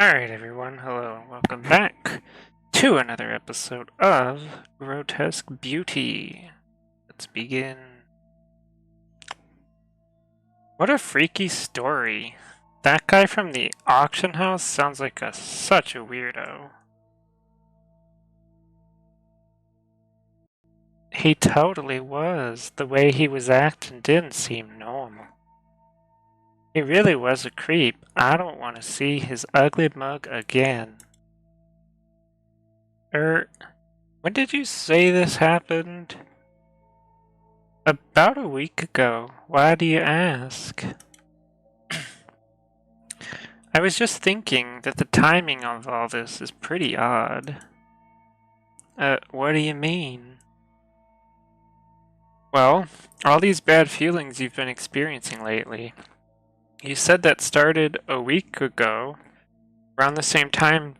Alright, everyone, hello and welcome back to another episode of Grotesque Beauty. Let's begin. What a freaky story. That guy from the auction house sounds like such a weirdo. He totally was. The way he was acting didn't seem normal. He really was a creep. I don't want to see his ugly mug again. When did you say this happened? About a week ago. Why do you ask? I was just thinking that the timing of all this is pretty odd. What do you mean? Well, all these bad feelings you've been experiencing lately. You said that started a week ago, around the same time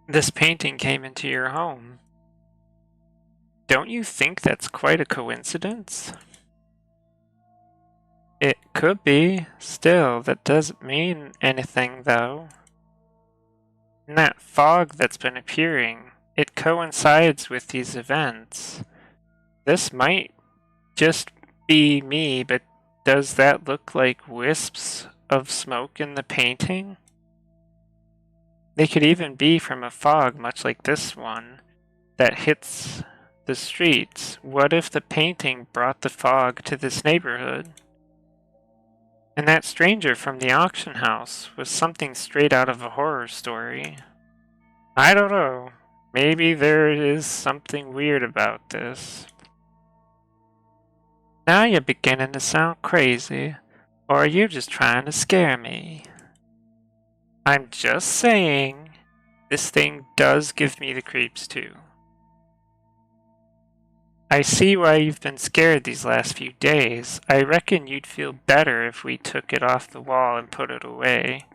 this painting came into your home. Don't you think that's quite a coincidence? It could be. Still, that doesn't mean anything, though. And that fog that's been appearing, it coincides with these events. This might just be me, but does that look like wisps of smoke in the painting? They could even be from a fog much like this one that hits the streets. What if the painting brought the fog to this neighborhood? And that stranger from the auction house was something straight out of a horror story. I don't know. Maybe there is something weird about this. Now you're beginning to sound crazy. Or are you just trying to scare me? I'm just saying, this thing does give me the creeps too. I see why you've been scared these last few days. I reckon you'd feel better if we took it off the wall and put it away.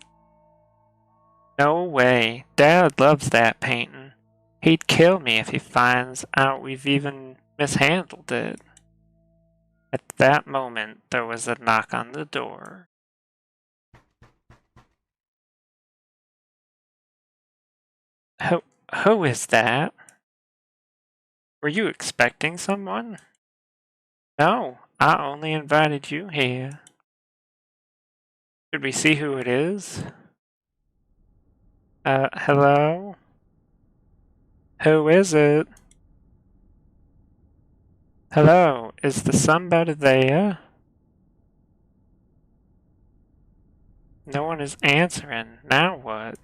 No way. Dad loves that painting. He'd kill me if he finds out we've even mishandled it. At that moment, there was a knock on the door. Who is that? Were you expecting someone? No, I only invited you here. Should we see who it is? Hello? Who is it? Hello, is the somebody there? No one is answering. Now what?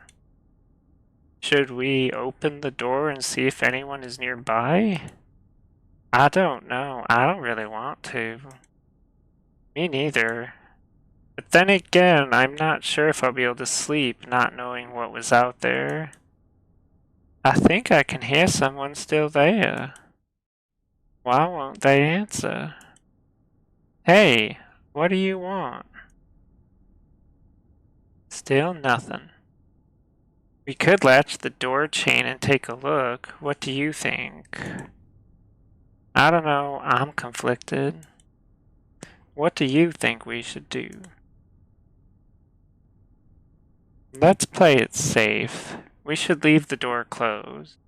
Should we open the door and see if anyone is nearby? I don't know. I don't really want to. Me neither. But then again, I'm not sure if I'll be able to sleep not knowing what was out there. I think I can hear someone still there. Why won't they answer? Hey, what do you want? Still nothing. We could latch the door chain and take a look. What do you think? I don't know. I'm conflicted. What do you think we should do? Let's play it safe. We should leave the door closed.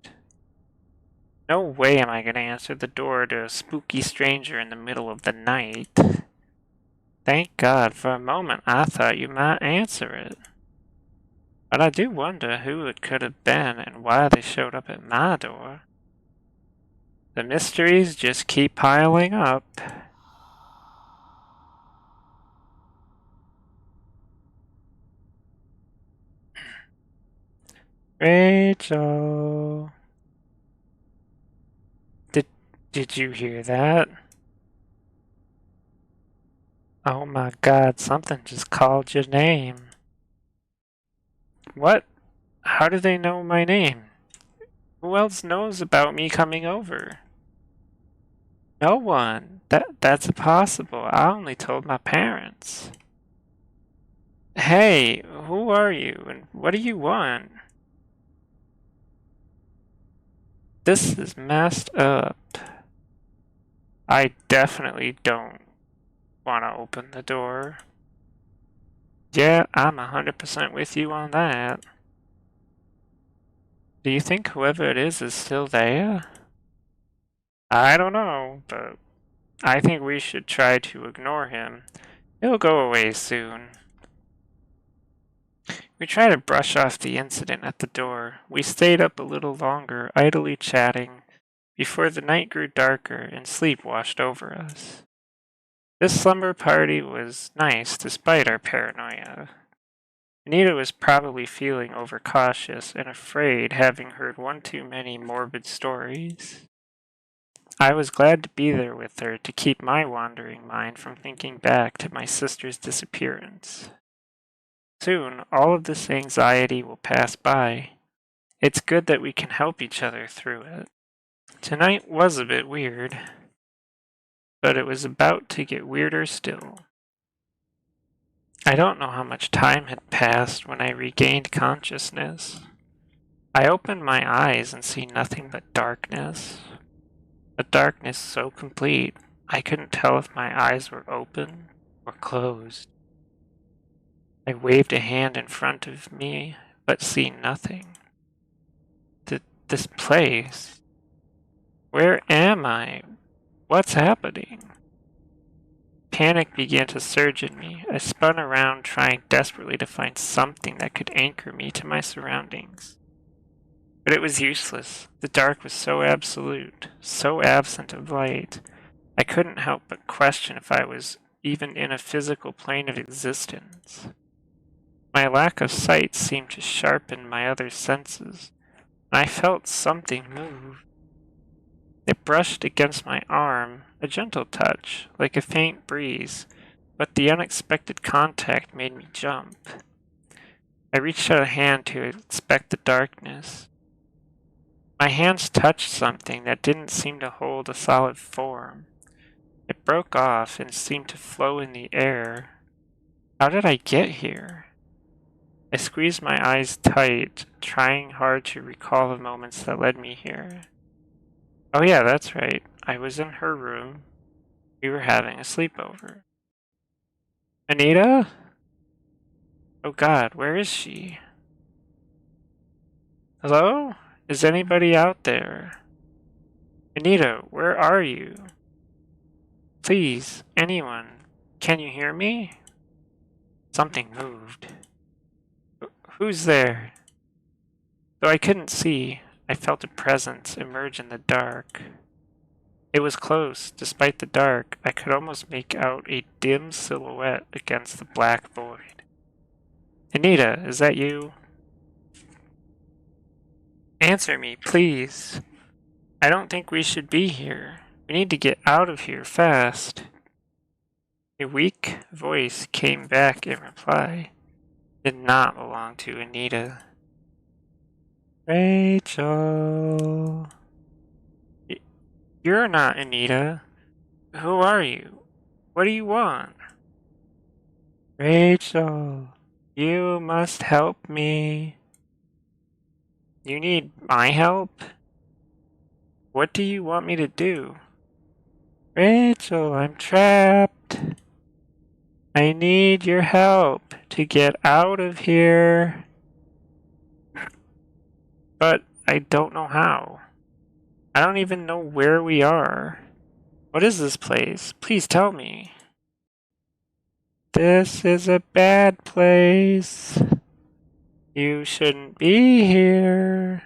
No way am I gonna answer the door to a spooky stranger in the middle of the night. Thank God, for a moment I thought you might answer it. But I do wonder who it could have been and why they showed up at my door. The mysteries just keep piling up. Rachel. Did you hear that? Oh my God, something just called your name. What? How do they know my name? Who else knows about me coming over? No one. That's impossible. I only told my parents. Hey, who are you and what do you want? This is messed up. I definitely don't want to open the door. Yeah, I'm 100% with you on that. Do you think whoever it is still there? I don't know, but I think we should try to ignore him. He'll go away soon. We tried to brush off the incident at the door. We stayed up a little longer, idly chatting, before the night grew darker and sleep washed over us. This slumber party was nice despite our paranoia. Anita was probably feeling overcautious and afraid, having heard one too many morbid stories. I was glad to be there with her to keep my wandering mind from thinking back to my sister's disappearance. Soon, all of this anxiety will pass by. It's good that we can help each other through it. Tonight was a bit weird, but it was about to get weirder still. I don't know how much time had passed when I regained consciousness. I opened my eyes and see nothing but darkness. A darkness so complete, I couldn't tell if my eyes were open or closed. I waved a hand in front of me, but see nothing. This place. Where am I? What's happening? Panic began to surge in me. I spun around, trying desperately to find something that could anchor me to my surroundings. But it was useless. The dark was so absolute, so absent of light. I couldn't help but question if I was even in a physical plane of existence. My lack of sight seemed to sharpen my other senses, and I felt something move. It brushed against my arm, a gentle touch, like a faint breeze, but the unexpected contact made me jump. I reached out a hand to inspect the darkness. My hands touched something that didn't seem to hold a solid form. It broke off and seemed to flow in the air. How did I get here? I squeezed my eyes tight, trying hard to recall the moments that led me here. Oh yeah, that's right. I was in her room. We were having a sleepover. Anita? Oh God, where is she? Hello? Is anybody out there? Anita, where are you? Please, anyone. Can you hear me? Something moved. Who's there? Though I couldn't see, I felt a presence emerge in the dark. It was close. Despite the dark, I could almost make out a dim silhouette against the black void. Anita, is that you? Answer me, please. I don't think we should be here. We need to get out of here fast. A weak voice came back in reply. It did not belong to Anita. Rachel. You're not Anita. Who are you? What do you want? Rachel, you must help me. You need my help? What do you want me to do? Rachel, I'm trapped. I need your help to get out of here. But I don't know how. I don't even know where we are. What is this place? Please tell me. This is a bad place. You shouldn't be here.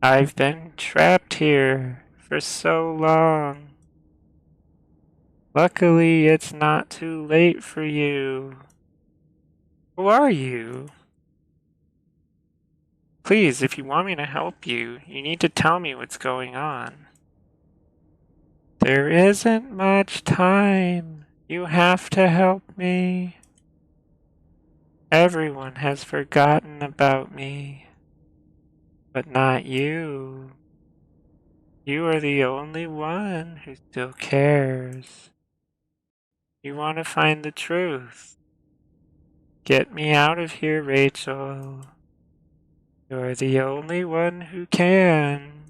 I've been trapped here for so long. Luckily, it's not too late for you. Who are you? Please, if you want me to help you, you need to tell me what's going on. There isn't much time. You have to help me. Everyone has forgotten about me. But not you. You are the only one who still cares. You want to find the truth. Get me out of here, Rachel. You're the only one who can.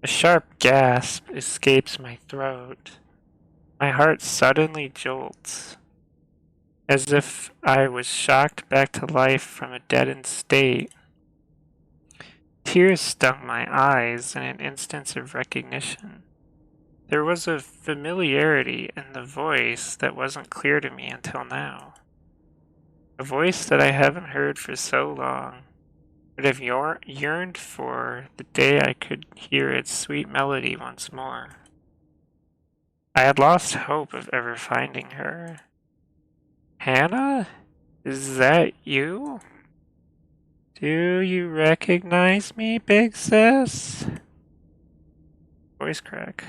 A sharp gasp escapes my throat. My heart suddenly jolts. as if I was shocked back to life from a deadened state. Tears stung my eyes in an instant of recognition. There was a familiarity in the voice that wasn't clear to me until now. A voice that I haven't heard for so long, but have yearned for the day I could hear its sweet melody once more. I had lost hope of ever finding her. Hannah? Is that you? Do you recognize me, big sis? Voice crack.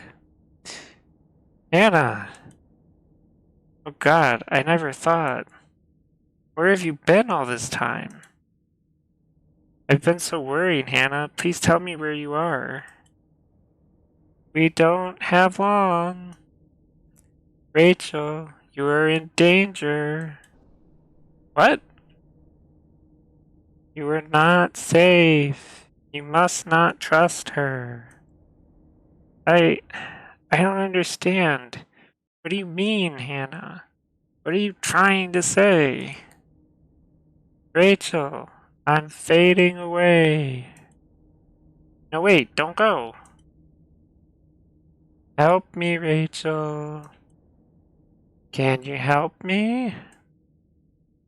Hannah! Oh God, I never thought. Where have you been all this time? I've been so worried, Hannah. Please tell me where you are. We don't have long. Rachel, you are in danger. What? You are not safe. You must not trust her. I don't understand. What do you mean, Hannah? What are you trying to say? Rachel, I'm fading away. No, wait, don't go. Help me, Rachel. Can you help me?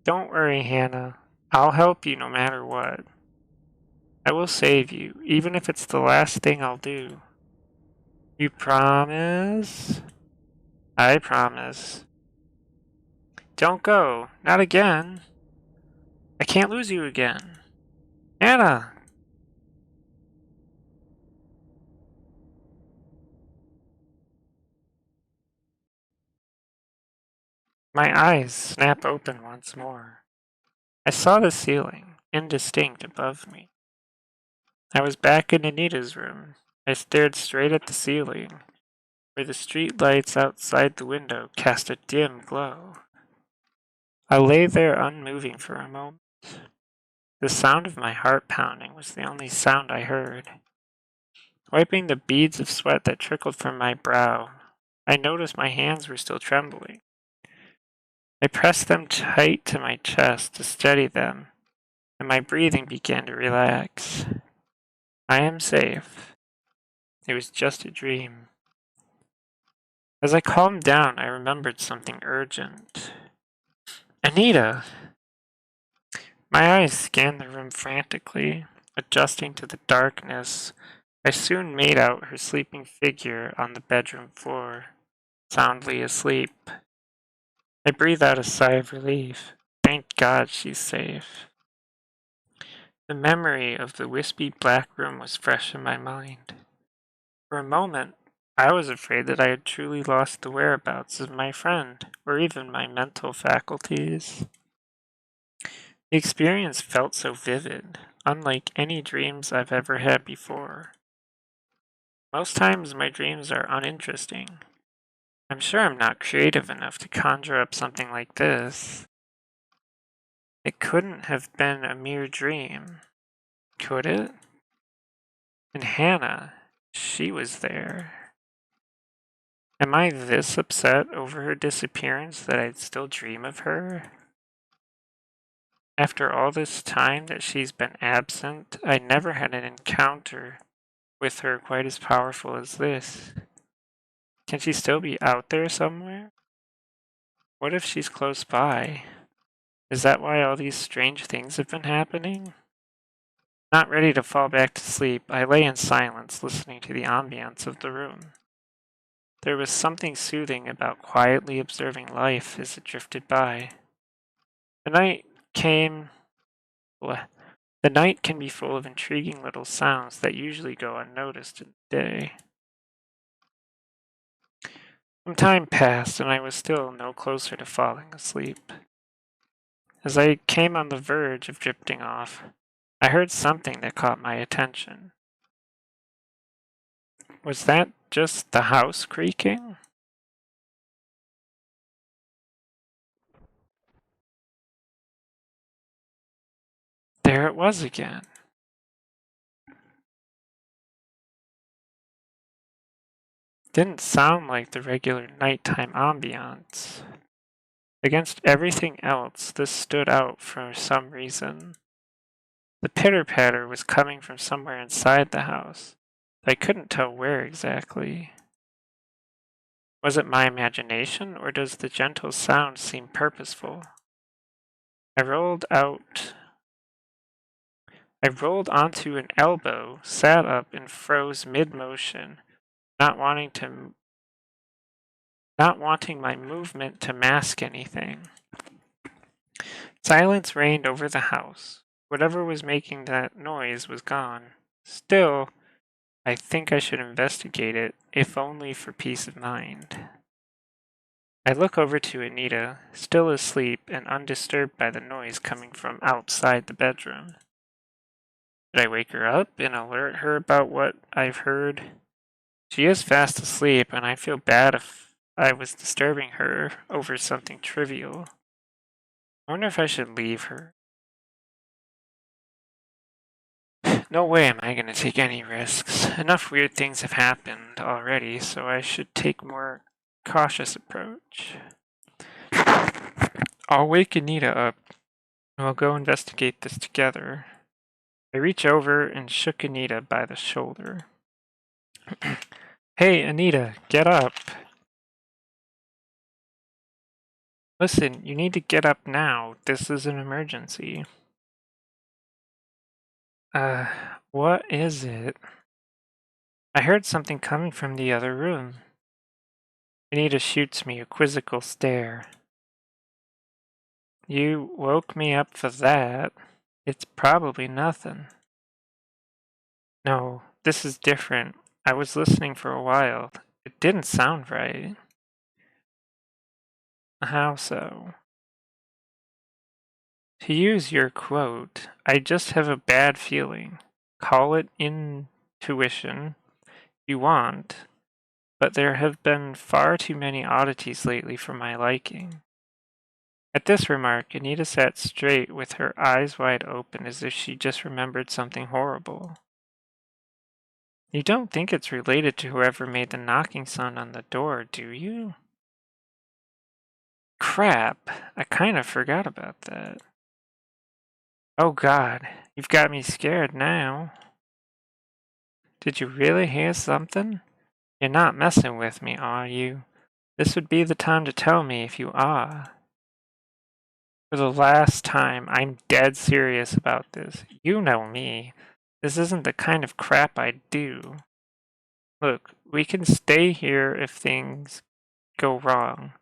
Don't worry, Hannah. I'll help you no matter what. I will save you, even if it's the last thing I'll do. You promise? I promise. Don't go. Not again. I can't lose you again. Hannah! My eyes snap open once more. I saw the ceiling, indistinct above me. I was back in Anita's room. I stared straight at the ceiling, where the street lights outside the window cast a dim glow. I lay there unmoving for a moment. The sound of my heart pounding was the only sound I heard. Wiping the beads of sweat that trickled from my brow, I noticed my hands were still trembling. I pressed them tight to my chest to steady them, and my breathing began to relax. I am safe. It was just a dream. As I calmed down, I remembered something urgent. Anita! My eyes scanned the room frantically, adjusting to the darkness. I soon made out her sleeping figure on the bedroom floor, soundly asleep. I breathed out a sigh of relief. Thank God she's safe. The memory of the wispy black room was fresh in my mind. For a moment, I was afraid that I had truly lost the whereabouts of my friend, or even my mental faculties. The experience felt so vivid, unlike any dreams I've ever had before. Most times my dreams are uninteresting. I'm sure I'm not creative enough to conjure up something like this. It couldn't have been a mere dream, could it? And Hannah, she was there. Am I this upset over her disappearance that I'd still dream of her? After all this time that she's been absent, I never had an encounter with her quite as powerful as this. Can she still be out there somewhere? What if she's close by? Is that why all these strange things have been happening? Not ready to fall back to sleep, I lay in silence listening to the ambience of the room. There was something soothing about quietly observing life as it drifted by. The night came. The night can be full of intriguing little sounds that usually go unnoticed in the day. Some time passed, and I was still no closer to falling asleep. As I came on the verge of drifting off, I heard something that caught my attention. Was that just the house creaking? There it was again. Didn't sound like the regular nighttime ambiance. Against everything else, this stood out for some reason. The pitter-patter was coming from somewhere inside the house. I couldn't tell where exactly. Was it my imagination, or does the gentle sound seem purposeful? I rolled onto an elbow, sat up, and froze mid-motion, not wanting my movement to mask anything. Silence reigned over the house. Whatever was making that noise was gone. Still, I think I should investigate it, if only for peace of mind. I look over to Anita, still asleep and undisturbed by the noise coming from outside the bedroom. Did I wake her up and alert her about what I've heard? She is fast asleep, and I feel bad if I was disturbing her over something trivial. I wonder if I should leave her. No way am I going to take any risks. Enough weird things have happened already, so I should take a more cautious approach. I'll wake Anita up, and we'll go investigate this together. I reach over and shook Anita by the shoulder. Hey, Anita, get up. Listen, you need to get up now. This is an emergency. What is it? I heard something coming from the other room. Anita shoots me a quizzical stare. You woke me up for that. It's probably nothing. No, this is different. I was listening for a while. It didn't sound right. How so? To use your quote, I just have a bad feeling. Call it intuition you want, but there have been far too many oddities lately for my liking. At this remark, Anita sat straight with her eyes wide open as if she just remembered something horrible. You don't think it's related to whoever made the knocking sound on the door, do you? Crap, I kind of forgot about that. Oh God, you've got me scared now. Did you really hear something? You're not messing with me, are you? This would be the time to tell me if you are. For the last time, I'm dead serious about this. You know me. This isn't the kind of crap I do. Look, we can stay here if things go wrong.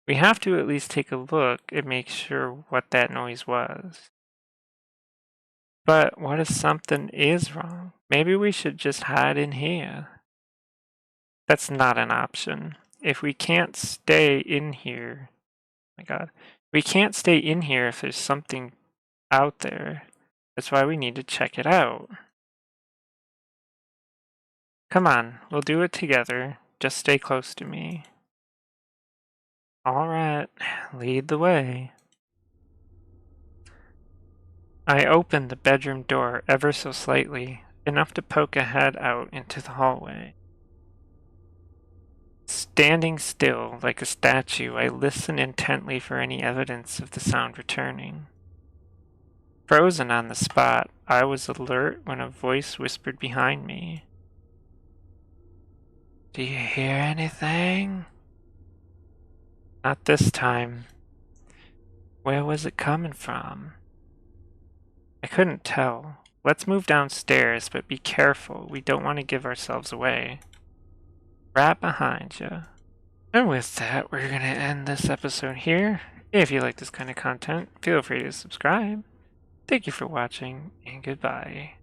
We have to at least take a look and make sure what that noise was. But what if something is wrong? Maybe we should just hide in here. That's not an option. If we can't stay in here, oh my God, we can't stay in here if there's something out there. That's why we need to check it out. Come on, we'll do it together. Just stay close to me. All right, lead the way. I opened the bedroom door ever so slightly, enough to poke a head out into the hallway. Standing still like a statue, I listened intently for any evidence of the sound returning. Frozen on the spot, I was alert when a voice whispered behind me. Do you hear anything? Not this time. Where was it coming from? I couldn't tell. Let's move downstairs, but be careful. We don't want to give ourselves away. Right behind you. And with that, we're going to end this episode here. If you like this kind of content, feel free to subscribe. Thank you for watching, and goodbye.